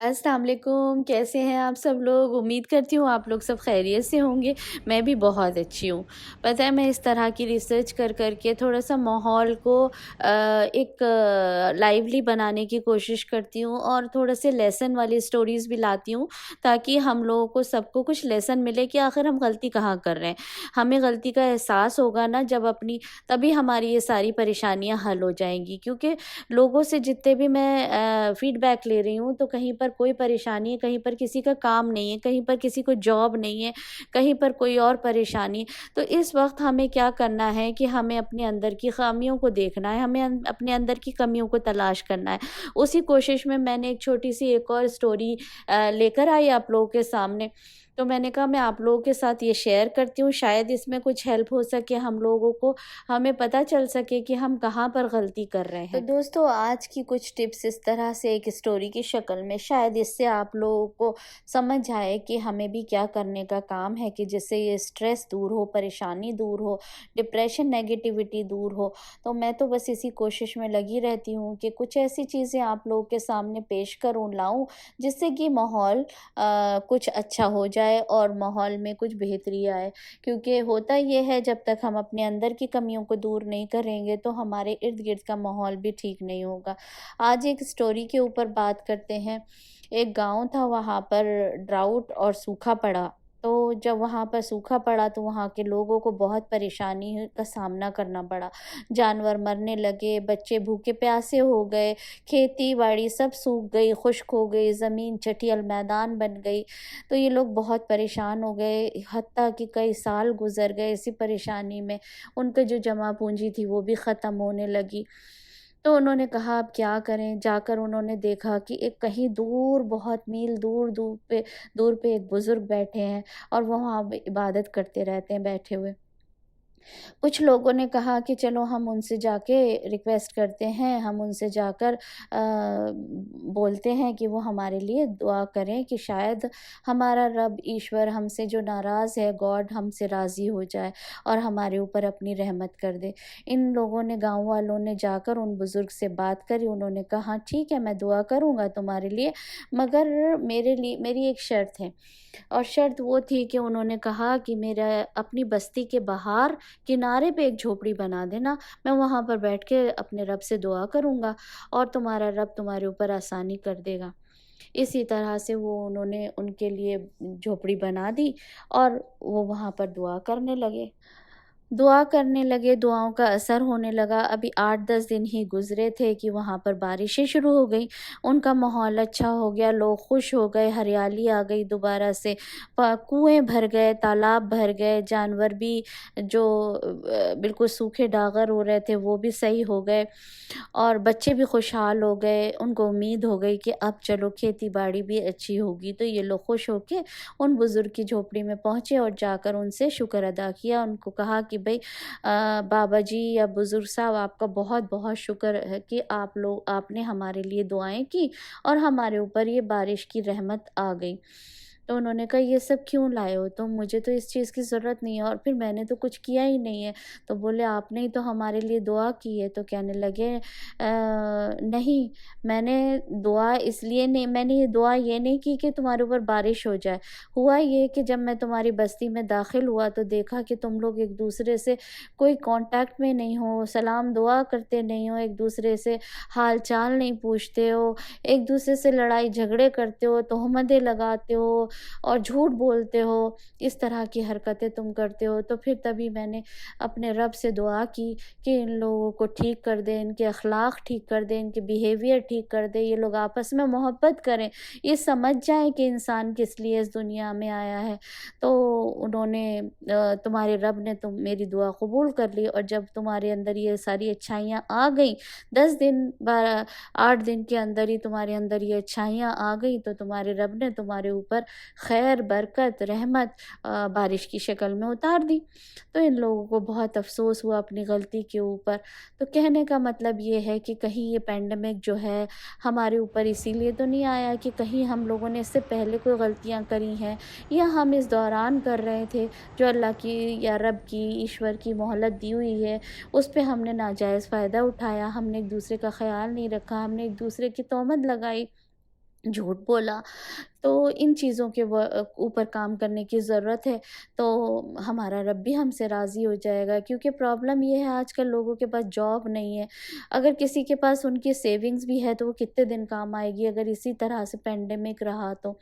अस्सलाम वालेकुम, कैसे हैं आप सब लोग? उम्मीद करती हूँ आप लोग सब खैरियत से होंगे। मैं भी बहुत अच्छी हूँ। पता है, मैं इस तरह की रिसर्च कर के थोड़ा-सा माहौल को एक लाइवली बनाने की कोशिश करती हूँ और थोड़े से लेसन वाली स्टोरीज़ भी लाती हूँ, ताकि हम लोगों को सबको कुछ लेसन मिले कि आखिर हम गलती कहाँ कर रहे हैं। हमें गलती का एहसास होगा ना जब अपनी, तभी हमारी ये सारी परेशानियाँ हल हो जाएँगी। क्योंकि लोगों से जितने भी मैं फीडबैक ले रही हूँ, तो कहीं पर कोई परेशानी है, कहीं पर किसी का काम नहीं है, कहीं पर किसी को जॉब नहीं है, कहीं पर कोई और परेशानी है। तो इस वक्त हमें क्या करना है कि हमें अपने अंदर की खामियों को देखना है, हमें अपने अंदर की कमियों को तलाश करना है। उसी कोशिश में मैंने एक छोटी सी एक और स्टोरी लेकर आई आप लोगों के सामने। तो मैंने कहा मैं आप लोगों के साथ ये शेयर करती हूँ, शायद इसमें कुछ हेल्प हो सके हम लोगों को, हमें पता चल सके कि हम कहाँ पर गलती कर रहे हैं। तो दोस्तों, आज की कुछ टिप्स इस तरह से एक स्टोरी की शक्ल में, शायद इससे आप लोगों को समझ आए कि हमें भी क्या करने का काम है कि जिससे ये स्ट्रेस दूर हो, परेशानी दूर हो, डिप्रेशन, नेगेटिविटी दूर हो। तो मैं तो बस इसी कोशिश में लगी रहती हूँ कि कुछ ऐसी चीज़ें आप लोगों के सामने पेश करूँ, लाऊं, जिससे कि माहौल कुछ अच्छा हो जाए और माहौल में कुछ बेहतरी आए। क्योंकि होता ये है, जब तक हम अपने अंदर की कमियों को दूर नहीं करेंगे तो हमारे इर्द गिर्द का माहौल भी ठीक नहीं होगा। आज एक स्टोरी के ऊपर बात करते हैं। एक गांव था, वहाँ पर ड्राउट और सूखा पड़ा। तो जब वहाँ पर सूखा पड़ा तो वहाँ के लोगों को बहुत परेशानी का सामना करना पड़ा। जानवर मरने लगे, बच्चे भूखे प्यासे हो गए, खेती बाड़ी सब सूख गई, खुश्क हो गई, ज़मीन चटियल मैदान बन गई। तो ये लोग बहुत परेशान हो गए, हत्ता कि कई साल गुज़र गए इसी परेशानी में। उनका जो जमा पूँजी थी वो भी ख़त्म होने लगी। तो उन्होंने कहा अब क्या करें? जाकर उन्होंने देखा कि एक कहीं दूर, बहुत मील दूर पे एक बुज़ुर्ग बैठे हैं और वो वहाँ इबादत करते रहते हैं बैठे हुए। कुछ लोगों ने कहा कि चलो हम उनसे जाके रिक्वेस्ट करते हैं, हम उनसे जाकर बोलते हैं कि वो हमारे लिए दुआ करें कि शायद हमारा रब ईश्वर हमसे जो नाराज़ है, गॉड हमसे राज़ी हो जाए और हमारे ऊपर अपनी रहमत कर दे। इन लोगों ने, गाँव वालों ने जाकर उन बुज़ुर्ग से बात करी। उन्होंने कहा हाँ ठीक है, मैं दुआ करूँगा तुम्हारे लिए, मगर मेरी एक शर्त है। और शर्त वो थी कि उन्होंने कहा कि मेरा अपनी बस्ती के बाहर किनारे पे एक झोपड़ी बना देना, मैं वहाँ पर बैठ के अपने रब से दुआ करूँगा और तुम्हारा रब तुम्हारे ऊपर आसानी कर देगा। इसी तरह से वो उन्होंने उनके लिए झोपड़ी बना दी और वो वहाँ पर दुआ करने लगे, दुआओं का असर होने लगा। अभी 8-10 दिन ही गुज़रे थे कि वहाँ पर बारिशें शुरू हो गईं। उनका माहौल अच्छा हो गया, लोग खुश हो गए, हरियाली आ गई दोबारा से, प कुएँ भर गए, तालाब भर गए, जानवर भी जो बिल्कुल सूखे डागर हो रहे थे वो भी सही हो गए और बच्चे भी खुशहाल हो गए। उनको उम्मीद हो गई कि अब चलो खेती-बाड़ी भी अच्छी होगी। तो ये लोग खुश होके उन बुज़ुर्ग की झोपड़ी में पहुँचे और जाकर उनसे शुक्र अदा किया। उनको कहा कि भई बाबा जी या बुज़ुर्ग साहब, आपका बहुत-बहुत शुक्र है कि आपने हमारे लिए दुआएँ की और हमारे ऊपर ये बारिश की रहमत आ गई। तो उन्होंने कहा ये सब क्यों लाए हो तुम? मुझे तो इस चीज़ की ज़रूरत नहीं है और फिर मैंने तो कुछ किया ही नहीं है। तो बोले आपने ही तो हमारे लिए दुआ की है। तो कहने लगे नहीं, मैंने ये दुआ ये नहीं की कि तुम्हारे ऊपर बारिश हो जाए। हुआ ये कि जब मैं तुम्हारी बस्ती में दाखिल हुआ तो देखा कि तुम लोग एक दूसरे से कोई कांटेक्ट में नहीं हो, सलाम दुआ करते नहीं हो, एक दूसरे से हाल चाल नहीं पूछते हो, एक दूसरे से लड़ाई झगड़े करते हो, तोहमतें लगाते हो और झूठ बोलते हो, इस तरह की हरकतें तुम करते हो। तो फिर तभी मैंने अपने रब से दुआ की कि इन लोगों को ठीक कर दे, इनके अखलाक ठीक कर दे, इनके बिहेवियर ठीक कर दे, ये लोग आपस में मोहब्बत करें, ये समझ जाएँ कि इंसान किस लिए इस दुनिया में आया है। तो उन्होंने तुम्हारे रब ने मेरी दुआ कबूल कर ली और जब तुम्हारे अंदर ये सारी अच्छाइयाँ आ गईं, 10 दिन 8 दिन के अंदर ही तुम्हारे अंदर ये अच्छाइयाँ आ गई, तो तुम्हारे रब ने तुम्हारे ऊपर खैर, बरकत, रहमत बारिश की शक्ल में उतार दी। तो इन लोगों को बहुत अफ़सोस हुआ अपनी गलती के ऊपर। तो कहने का मतलब ये है कि कहीं ये पैंडेमिक जो है हमारे ऊपर इसीलिए तो नहीं आया कि कहीं हम लोगों ने इससे पहले कोई गलतियाँ करी हैं या हम इस दौरान कर रहे थे, जो अल्लाह की या रब की, ईश्वर की मोहलत दी हुई है, उस पे हमने नाजायज़ फ़ायदा उठाया, हमने एक दूसरे का ख़्याल नहीं रखा, हमने एक दूसरे की तोहमत लगाई। جھوٹ بولا، تو ان چیزوں کے اوپر کام کرنے کی ضرورت ہے، تو ہمارا رب بھی ہم سے راضی ہو جائے گا، کیونکہ پرابلم یہ ہے آج کل لوگوں کے پاس جاب نہیں ہے۔ اگر کسی کے پاس ان کی سیونگز بھی ہے تو وہ کتنے دن کام آئے گی اگر اسی طرح سے پینڈیمک رہا تو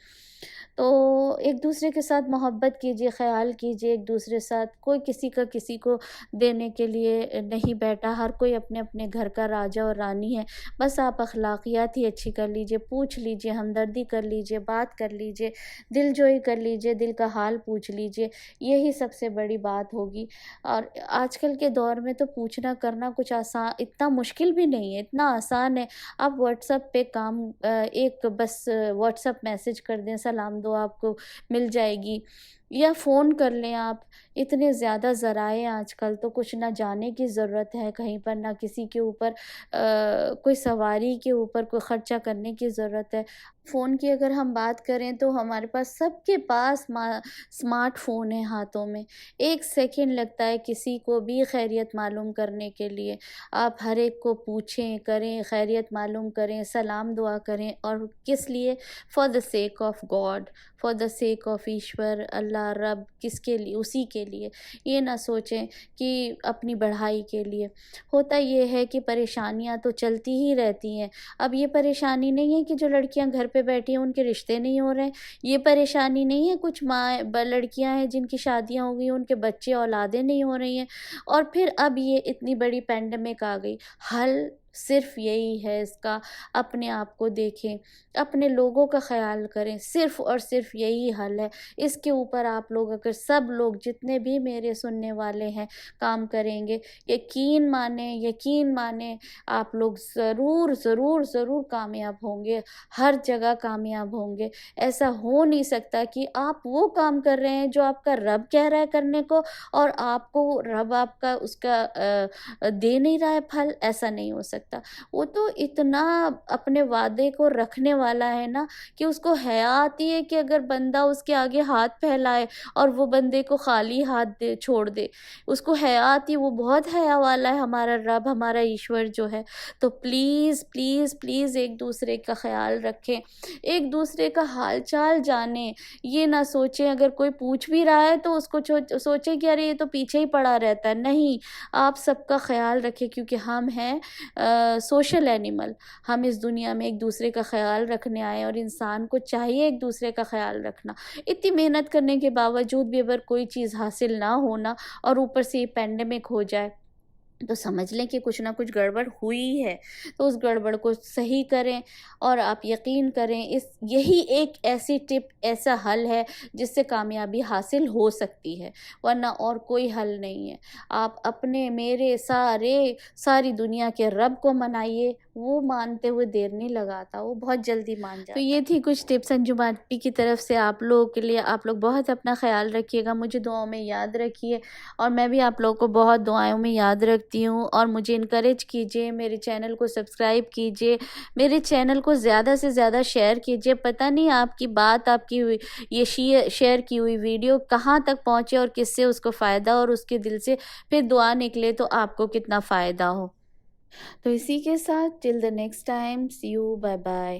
ایک دوسرے کے ساتھ محبت کیجیے، خیال کیجیے ایک دوسرے ساتھ، کوئی کسی کا کسی کو دینے کے لیے نہیں بیٹھا، ہر کوئی اپنے اپنے گھر کا راجا اور رانی ہے۔ بس آپ اخلاقیات ہی اچھی کر لیجیے، پوچھ لیجیے، ہمدردی کر لیجیے، بات کر لیجیے، دل جوئی کر لیجیے، دل کا حال پوچھ لیجیے، یہی سب سے بڑی بات ہوگی۔ اور آج کل کے دور میں تو پوچھنا کرنا کچھ آسان، اتنا مشکل بھی نہیں ہے، اتنا آسان ہے۔ آپ واٹس ایپ پہ ایک بس واٹس ایپ میسج کر دیں، سلام دو، آپ کو مل جائے گی، یا فون کر لیں آپ۔ اتنے زیادہ ذرائع آج کل، تو کچھ نہ جانے کی ضرورت ہے کہیں پر، نہ کسی کے اوپر کوئی سواری کے اوپر کوئی خرچہ کرنے کی ضرورت ہے۔ فون کی اگر ہم بات کریں تو ہمارے پاس سب کے پاس اسمارٹ فون ہے ہاتھوں میں، ایک سیکنڈ لگتا ہے کسی کو بھی خیریت معلوم کرنے کے لیے۔ آپ ہر ایک کو پوچھیں، کریں، خیریت معلوم کریں، سلام دعا کریں، اور کس لیے؟ For the sake of God, for the sake of Ishwar, Allah رب، کس کے لیے؟ اسی کے لیے۔ یہ نہ سوچیں کہ اپنی بڑھائی کے لیے۔ ہوتا یہ ہے کہ پریشانیاں تو چلتی ہی رہتی ہیں۔ اب یہ پریشانی نہیں ہے کہ جو لڑکیاں گھر پہ بیٹھی ہیں ان کے رشتے نہیں ہو رہے ہیں، یہ پریشانی نہیں ہے کچھ لڑکیاں ہیں جن کی شادیاں ہو گئی ان کے بچے اولادیں نہیں ہو رہی ہیں، اور پھر اب یہ اتنی بڑی پینڈیمک آ گئی۔ حل صرف یہی ہے اس کا، اپنے آپ کو دیکھیں، اپنے لوگوں کا خیال کریں، صرف اور صرف یہی حل ہے۔ اس کے اوپر آپ لوگ اگر سب لوگ جتنے بھی میرے سننے والے ہیں کام کریں گے، یقین مانیں آپ لوگ ضرور ضرور ضرور کامیاب ہوں گے، ہر جگہ کامیاب ہوں گے۔ ایسا ہو نہیں سکتا کہ آپ وہ کام کر رہے ہیں جو آپ کا رب کہہ رہا ہے کرنے کو، اور آپ کو رب آپ کا اس کا دے نہیں رہا ہے پھل، ایسا نہیں ہو سکتا۔ وہ تو اتنا اپنے وعدے کو رکھنے والا ہے نا کہ اس کو حیا آتی ہے کہ اگر بندہ اس کے آگے ہاتھ پھیلائے اور وہ بندے کو خالی ہاتھ چھوڑ دے، اس کو حیا آتی ہے۔ وہ بہت حیا والا ہے ہمارا رب، ہمارا ایشور جو ہے۔ تو پلیز پلیز پلیز ایک دوسرے کا خیال رکھیں، ایک دوسرے کا حال چال جانیں۔ یہ نہ سوچیں اگر کوئی پوچھ بھی رہا ہے تو اس کو سوچیں کہ ارے یہ تو پیچھے ہی پڑا رہتا ہے۔ نہیں، آپ سب کا خیال رکھیں، کیونکہ ہم ہیں سوشل اینیمل، ہم اس دنیا میں ایک دوسرے کا خیال رکھنے آئے، اور انسان کو چاہیے ایک دوسرے کا خیال رکھنا۔ اتنی محنت کرنے کے باوجود بھی اگر کوئی چیز حاصل نہ ہونا اور اوپر سے یہ پینڈیمک ہو جائے تو سمجھ لیں کہ کچھ نہ کچھ گڑبڑ ہوئی ہے۔ تو اس گڑبڑ کو صحیح کریں، اور آپ یقین کریں یہی ایک ایسی ٹپ، ایسا حل ہے جس سے کامیابی حاصل ہو سکتی ہے، ورنہ اور کوئی حل نہیں ہے۔ آپ اپنے، میرے، ساری دنیا کے رب کو منائیے، وہ مانتے ہوئے دیر نہیں لگاتا، وہ بہت جلدی مان جاتا۔ تو یہ تھی کچھ ٹپس انجم آنٹی کی طرف سے آپ لوگوں کے لیے۔ آپ لوگ بہت اپنا خیال رکھیے گا، مجھے دعاؤں میں یاد رکھیے، اور میں بھی آپ لوگوں کو بہت دعاؤں میں یاد رکھتی ہوں۔ اور مجھے انکریج کیجیے، میرے چینل کو سبسکرائب کیجیے، میرے چینل کو زیادہ سے زیادہ شیئر کیجیے۔ پتہ نہیں آپ کی بات، آپ کی یہ شیئر کی ہوئی ویڈیو کہاں تک پہنچے اور کس سے اس کو فائدہ، اور اس کے دل سے پھر دعا نکلے تو آپ کو کتنا فائدہ ہو۔ تو اسی کے ساتھ till the next time, see you, bye bye.